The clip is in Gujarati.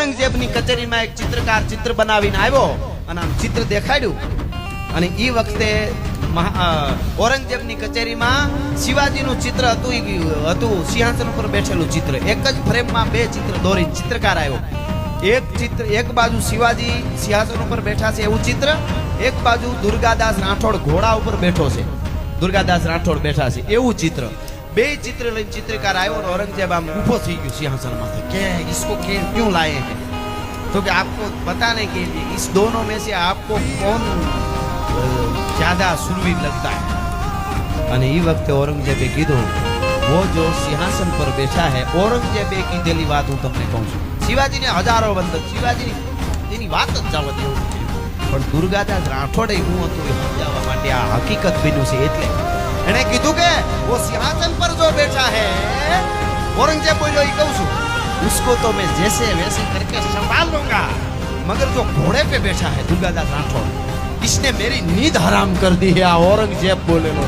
औरंगजेबની કચેરીમાં એક ચિત્રકાર ચિત્ર બનાવીને આવ્યો અને આમ ચિત્ર દેખાડ્યું અને એ વખતે औरंगजेबની કચેરીમાં શિવાજીનું ચિત્ર હતું સિંહાસન ઉપર બેઠેલું ચિત્ર એક જ ફ્રેમમાં બે ચિત્ર દોરી ચિત્રકાર આવ્યો એક ચિત્ર એક બાજુ શિવાજી સિંહાસન ઉપર બેઠા છે એવું ચિત્ર એક બાજુ દુર્ગાદાસ રાઠોડ ઘોડા ઉપર બેઠો છે દુર્ગાદાસ રાઠોડ બેઠા છે એવું ચિત્ર બે चित्र लઈને चित्रकार आयो और औरंगजेब आम ऊपर थी गयो सिंहासन में के इसको क्यों लाए हैं तो कि आपको बताने के लिए इस दोनों में से आपको कौन ज्यादा सुरवीर लगता है અને એ વખતે औरंगजेबे કીધું वो जो सिंहासन पर बैठा है औरंगजेबे કીધેલી વાત હું તમને કહું છું શિવાજીને હજારો વંદન શિવાજી એની વાત જ જવા દેવું પણ દુર્ગાદાસ રાઠોડે હું હતું એ સમજાવવા માટે આ હકીકત બન્યું છે એટલે એને કીધું કે वो सिंहासन पर जो बैठा है औरंगजेब बोलो ये कहूं छू उसको तो मैं जैसे वैसे करके संभाल लूंगा मगर जो घोड़े पे बैठा है दुर्गादास राठौड़ इसने मेरी नींद हराम कर दी है औरंगजेब बोलेलो